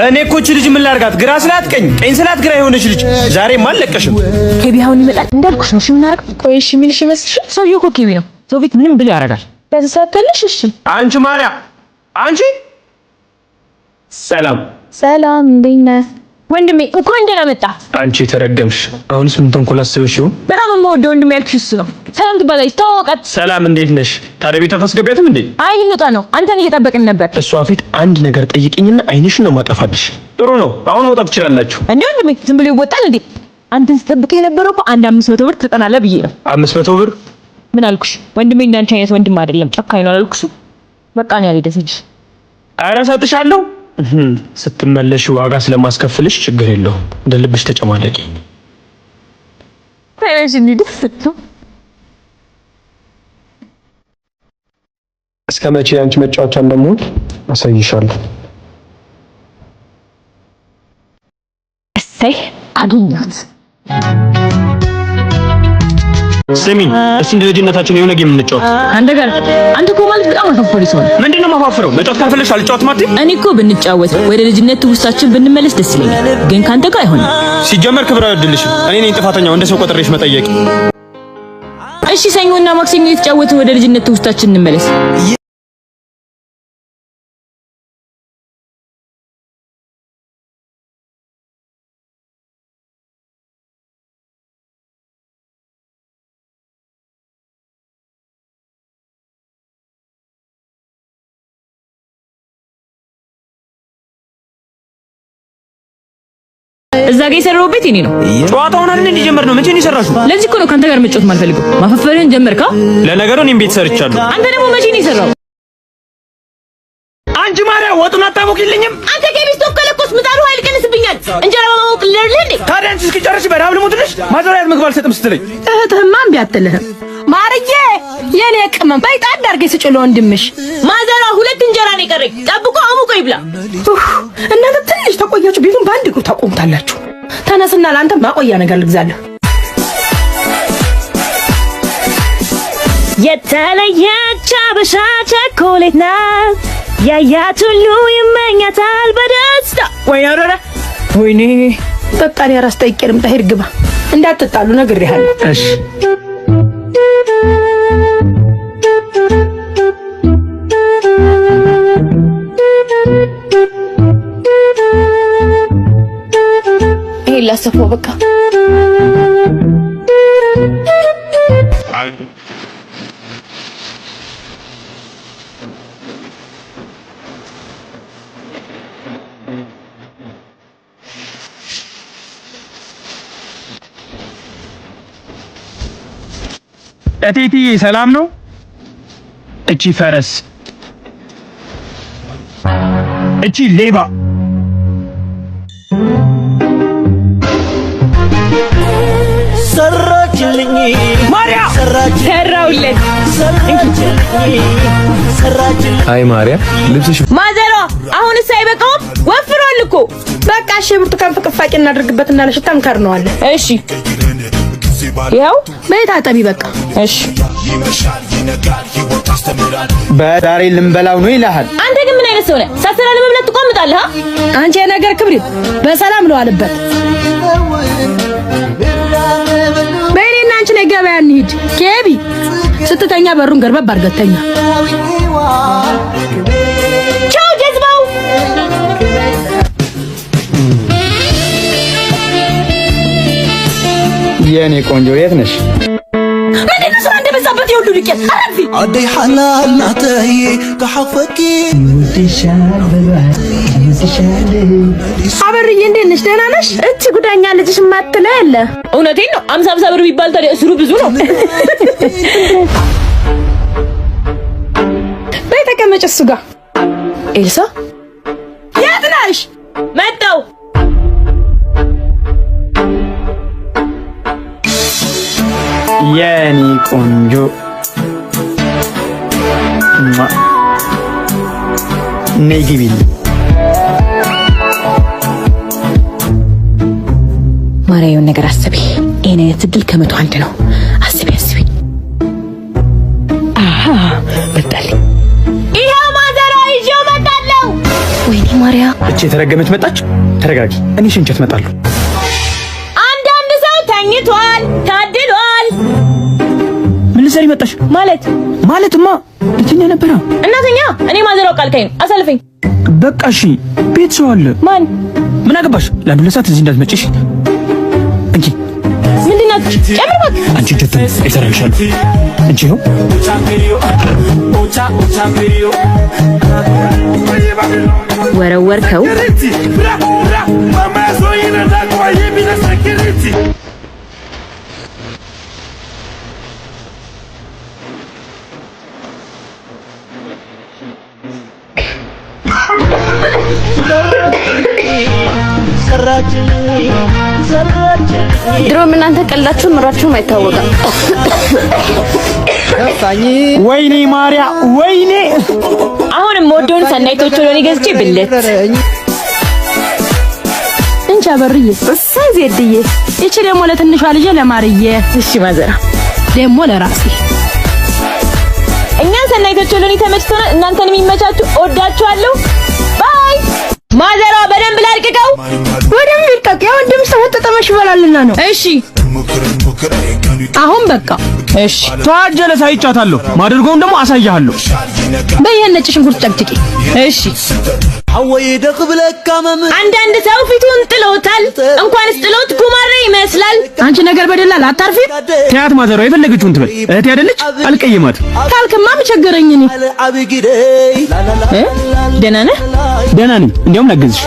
እኔ እኮ እቺ ልጅ ምን ላርጋት? ግራ ስላት ቀኝ ስላት ግራ የሆነች ልጅ ዛሬ ማለቀሽም ከቢያውን ይመጣል እንዳልኩሽ ነው። እሺ ምን አረግ? ቆይ እሺ ምን ይመስልሽ? ሰውዬው እኮ ኬቢ ነው። ሰው ቤት ምንም ብል ያረጋል። ተሳተልሽ? እሺ አንቺ ማርያ አንቺ ሰላም እንዴት ነህ ወንድሜ? እንኳን ደህና መጣ። አንቺ ተረገምሽ። አሁንስ ምን ተንኮል አስበሽ ይሆን? በጣም የምወደው ወንድሜ ያልኩሽ እሱ ነው። ሰላም ትባላለች። ተዋወቃት። ሰላም እንዴት ነሽ? ታዲያ ቤት አታስገቢያትም እንዴ? አይ ልንወጣ ነው። አንተን እየጠበቅን ነበር። እሷ ፊት አንድ ነገር ጠይቅኝና አይንሽን ነው ማጠፋልሽ። ጥሩ ነው። አሁን መውጣት ትችላላችሁ። እንዴ ወንድሜ ዝም ብሎ ይወጣል እንዴ? አንተን ስጠብቅ የነበረው እኮ 500 ብር ትጠናለህ ብዬ ነው። 500 ብር? ምን አልኩሽ? ወንድሜ እንዳንቺ አይነት ወንድም አይደለም። ጨካኝ ነው አላልኩሽ? በቃ ነው ያለ ደስልሽ። ኧረ እሰጥሻለሁ። ስትመለሽ ዋጋ ስለማስከፍልሽ ችግር የለውም። እንደ ልብሽ ተጨማለቂ። ታይሽ እንዴ እስከ መቼ አንቺ መጫወቻ እንደምሆን አሳይሻለሁ። እሰይ አገኘሁት። ስሚኝ እስቲ እንደ ልጅነታችን የሆነ ጌም እንጫወት። አንተ እኮ ማለት በጣም አፈፈሪ ሰው ነው። ምንድነው ማፋፈረው? መጫወት ካልፈለግሽ አልጫወትም አትይ? እኔ እኮ ብንጫወት ወደ ልጅነት ውስጣችን ብንመለስ ደስ ይለኛል፣ ግን ካንተ ጋር አይሆንም። ሲጀመር ክብር አይወድልሽም። እኔ ነኝ ጥፋተኛው እንደ ሰው ቆጥሬሽ መጠየቅ። እሺ ሰኞና ማክሰኞ የተጫወትን ወደ ልጅነት ውስጣችን እንመለስ። እዛ ጋር የሰራው ቤት እኔ ነው። ጨዋታውን አንዴ እንዲጀምር ነው። መቼ ነው የሰራሽው? ለዚህ እኮ ነው ካንተ ጋር መጫወት ማልፈልገው። ማፈፈርህን ጀመርካ። ለነገሩ እኔም ቤት ሰርቻለሁ። አንተ ደግሞ መቼ ነው የሰራው? አንቺ ማርያም ወጡን አታሞቂልኝም? አንተ ከቤት ተከለኮስ ምጣዱ ኃይል ቀንስብኛል። እንጀራ በማሞቅ ልርልህ እንዴ? ታዲያ አንቺ እስኪጨርሽ በራብ ልሞትልሽ? ማዘሪያት ምግብ አልሰጥም ስትለኝ እህትህማ እምቢ አትልህም። ማርዬ የኔ ቅመም በይጣድ አድርገሽ ስጭሎ ወንድምሽ። ማዘሯ 2 እንጀራ ነው የቀረኝ። ጠብቆ አሙቆ ይብላ። እናንተ ትንሽ ተቆያችሁ ቤቱን በአንድ እግሩ ታቆምታላችሁ። ተነስና ለአንተ ማቆያ ነገር ልግዛለሁ። የተለየች አበሻ ቸኮሌት ናት። ያያት ሁሉ ይመኛታል በደስታ። ወይኔ ጠጣኔ ራስ ጠይቄ ልምጣ። ሂድ ግባ እንዳትጣሉ ነግሬሃለሁ። እሺ ይሄ ላሰፈው በቃ እቴትዬ ሰላም ነው? እቺ ፈረስ፣ እቺ ሌባ፣ ሰራችልኝ ማርያ ሰራውለት። አይ ማርያ ልብስሽ ማዘሯ አሁንስ አይበቃውም? ወፍሯል እኮ። በቃ እሺ ብርቱካን ፍቅፋቂ እናድርግበትና ለሽታም ከርነዋለን። እሺ ያው በታጠቢ በቃ እሺ። በዳሬ ልንበላው ነው ይላል። አንተ ግን ምን አይነት ሰው ነህ? ሳሰራ ለመብላት ትቆምጣለህ? አንቺ የነገር ክብሪት በሰላም ነው አለበት። በእኔና አንቺ ላይ ገበያ እንሂድ። ኬቢ ስትተኛ በሩን ገርበብ አድርገተኛ። ቻው ጀዝባው። የኔ ቆንጆ የት ነሽ? ምንድነው ስራ እንደበዛበት ይሁሉ ልቄት አረፊ አደይ ሐላል ናተይ ከሐፈቂ አበርዬ እንዴት ነሽ? ደህና ነሽ? እቺ ጉዳኛ ልጅሽ ማትለ ያለ እውነቴን ነው። 50 ብር ቢባል ታዲያ እስሩ ብዙ ነው። በይ ተቀመጭ እሱ ጋር። ኤልሳ የት ነሽ? መጣው የኔ ቆንጆ ነይ ግቢልኝ። ማርያምን ነገር አስቢ። ይሄን አይነት እድል ከመቶ አንድ ነው። አስቢ። አሃ መጣልኝ። ይሄው ማዘሯ ይዤው መጣለሁ። ወይኔ ማርያም ማርያ እቺ የተረገመች መጣች። ተረጋጊ፣ እኔ ሽንቸት እመጣለሁ። አንዳንድ ሰው ተኝቷል፣ ታድሏል። ምን ልትሰሪ መጣሽ? ማለትማ ልትኛ ነበረ። እናተኛ እኔ ማዘራው ቃልከኝ አሳልፈኝ። በቃ እሺ፣ ቤት ሰው አለ። ማን? ምን አገባሽ? ለአንድ ለሰዓት እዚህ እንዳትመጪሽ እንጂ ምንድነው? ጨምርባት። አንቺ ጀት ይሰራልሻል እንጂ ነው። ወረወርከው። ድሮም እናንተ ቀልዳችሁ ምራችሁም አይታወቅም። ወይኔ ማርያ፣ ወይኔ አሁንም ወዶን ሰናይቶቹ ለኔ ገዝቼ ብለት እንቻ በርዬ እሰይ ዜድዬ። እቺ ደግሞ ለትንሿ ልጄ ለማርዬ። እሺ ማዘራ ደግሞ ለራሴ። እኛን ሰናይቶቹ ለኔ ተመችቶናል። እናንተን የሚመቻችሁ እወዳችኋለሁ። ባይ ማዘራ። በደንብ ላልቅቀው። በደንብ ይልቀቅ። ያው ወንድም ሰው ተጠመሽ ይበላልና ነው። እሺ አሁን በቃ እሺ። ተዋጀለ ሳይጫታለሁ። ማድርጎውን ደግሞ አሳያለሁ። በየነ ነጭ ሽንኩርት ጨቅጭቂ። እሺ حوي دقبل كمم አንዳንድ ሰው ፊቱን ጥሎታል። እንኳንስ ጥሎት ጉማሬ ይመስላል። አንቺ ነገር በደላል አታርፊ። ተያት ማዘሯ የፈለገችውን ትበል። እህቴ አይደለች? አልቀየማት። ካልክማ ምቸገረኝ እኔ። ابيغدي ደህና ነህ? ደህና ነኝ። እንዲያውም ላገዝሽ።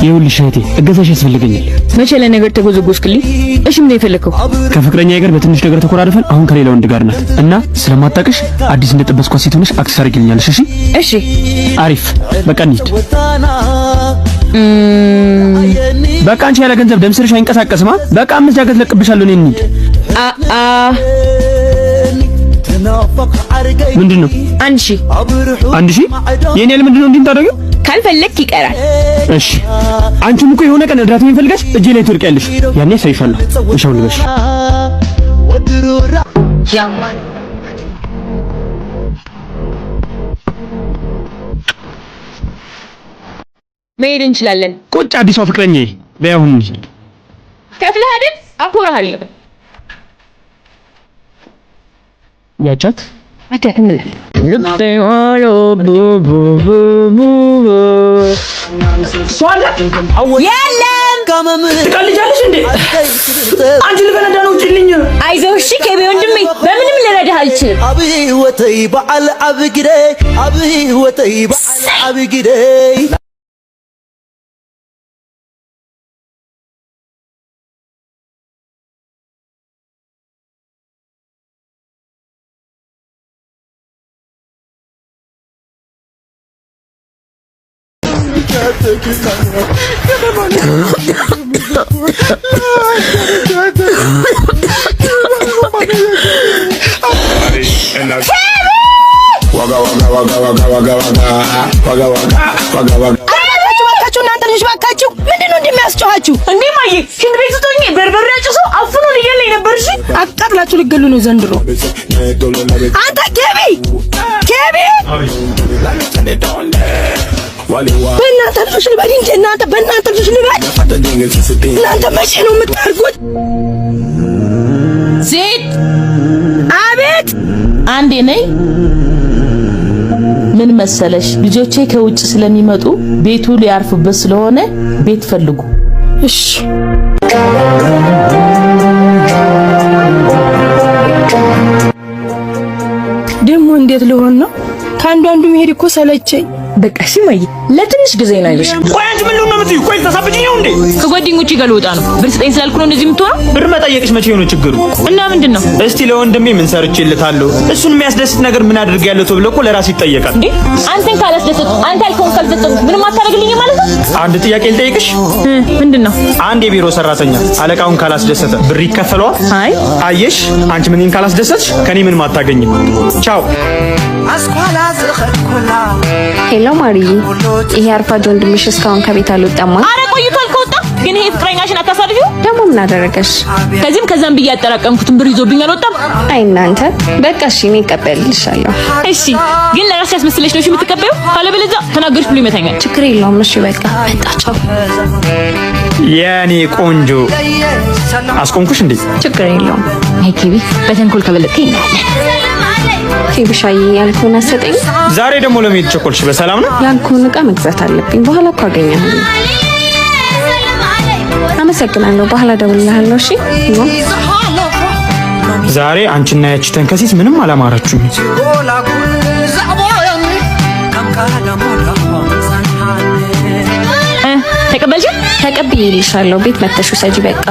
ይኸውልሽ እህቴ እገዛሽ ያስፈልገኛል። መቼ ለነገር ተጎዘጎዝክልኝ? እሺ ምን የፈለከው? ከፍቅረኛዬ ጋር በትንሽ ነገር ተኮራርፈን አሁን ከሌላ ወንድ ጋር ናት እና ስለማታውቅሽ አዲስ እንደጠበስኳት ሴት ሆነሽ አክሰስ አድርጊልኛለሽ። እሺ እሺ አሪፍ። በቃ እንሂድ። በቃ አንቺ ያለ ገንዘብ ደም ስርሽ አይንቀሳቀስማ። በቃ 5 ጃገት ለቅብሻለሁ። እኔ እንሂድ። ምንድነው? 1000 1000 የኔ ያለ ምንድነው? እንዴት ታደርጊው? ካልፈለክ ይቀራል። እሺ አንቺም እኮ የሆነ ቀን እርዳታ የሚፈልጋሽ እጄ ላይ ትወርቂያለሽ። ያኔ ሳይሻለሁ። እሻው ልበሽ። መሄድ እንችላለን። ቁጭ አዲሷ ፍቅረኛዬ በያሁን ከፍለህ አይደል? አኮራሃለሁ። ያቻት የለም ትቀልጃለሽ እንዴ? አንቺ ልፈነዳ ነው። ውጭልኝ። አይዞህ እሺ ከቤ ወንድሜ፣ በምንም ልረዳህ አልችልም። ابي وتي بعل ابغدي ابي وتي بعل ابغدي ባካችሁ ምንድነው እንደሚያስጨዋችሁ? እንዴ ማዬ ሽንት ቤት ውስጥ ሆኜ በርበሬ አጭሶ አፍኖን እያለኝ ነበር። እሺ አቃጥላችሁ ልገሉ ነው ዘንድሮ። አንተ ኬቢ በእናንተ ልጆች ልበል እንጂ በእናንተ ልጆች ልበል። እናንተ መቼ ነው የምታርጉት? ዜድ አቤት። አንዴ ነይ። ምን መሰለሽ ልጆቼ ከውጭ ስለሚመጡ ቤቱ ሊያርፉበት ስለሆነ ቤት ፈልጉ። እሺ ደግሞ እንዴት ሊሆን ነው? ከአንዱ መሄድ እኮ ሰለቸኝ። በቃ እሺ ማዬ ለትንሽ ጊዜ ነው አይዞሽ። ቆይ አንቺ ምን ነው የምትይው? ቆይ ተሳብጪኝ ነው እንዴ? ከጓደኞቼ ጋር ልወጣ ነው። ብር ስጠኝ ስላልኩ ነው እንደዚህ የምትሆነው? ብር መጠየቅሽ መቼ ነው ችግሩ? እና ምንድነው? እስቲ ለወንድሜ ምን ሰርቼልታለሁ? እሱን የሚያስደስት ነገር ምን አድርጌያለሁ ተብሎ እኮ ለራስ ይጠየቃል እንዴ? አንተን ካላስደሰት አንተ ያልከውን ካልፈጸምኩ ምንም አታደርግልኝ ማለት ነው? አንድ ጥያቄ ልጠይቅሽ። ምንድነው? አንድ የቢሮ ሰራተኛ አለቃውን ካላስደሰተ ብር ይከፈለዋል? አይ አየሽ፣ አንቺ ምንን ካላስደሰትሽ ከኔ ምንም አታገኝም። ቻው። ሄሎ ማርዬ፣ ይሄ አርፋጅ ወንድምሽ እስካሁን ከቤት አልወጣም? አረ ቆይቷል ከወጣ ግን ይሄ ፍቅረኛሽን አታሳልፊው ደግሞ ምን አደረገሽ? ከዛም ብዬ ያጠራቀምኩትን ብር ይዞብኝ አልወጣም። አይ እናንተ በቃ እሺ እኔ እቀበልልሻለሁ። እሺ ግን ለራስሽ ያስመስለሽ ነው የምትቀበዩ? ካለበለዚያ ተናገርሽ ብሎ ይመታኛል። ችግር የለውም። እሺ በቃ መጣቸው። የኔ ቆንጆ አስቆምኩሽ እንዴ? ችግር የለውም። አይ ኪቢ በተንኮል ከበለጥከኝ ኪብሻዬ ያልኩህን አሰጠኝ። ዛሬ ደግሞ ለመሄድ ቸኮልሽ? በሰላም ነው? ያልኩህን ዕቃ መግዛት አለብኝ። በኋላ እኮ አገኛለሁ። አመሰግናለሁ። በኋላ እደውልልሃለሁ። እሺ ዛሬ አንቺና ያቺ ተንከሲስ ምንም አላማራችሁም። ተቀበልሽ? ተቀብዬልሻለሁ። ቤት መተሽ ውሰጂ በቃ።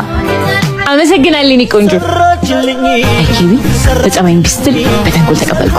አመሰግናለሁ እኔ ቆንጆ። አይ ኪቢ በጸባይም ቢስትል በተንኮል ተቀበልኩ።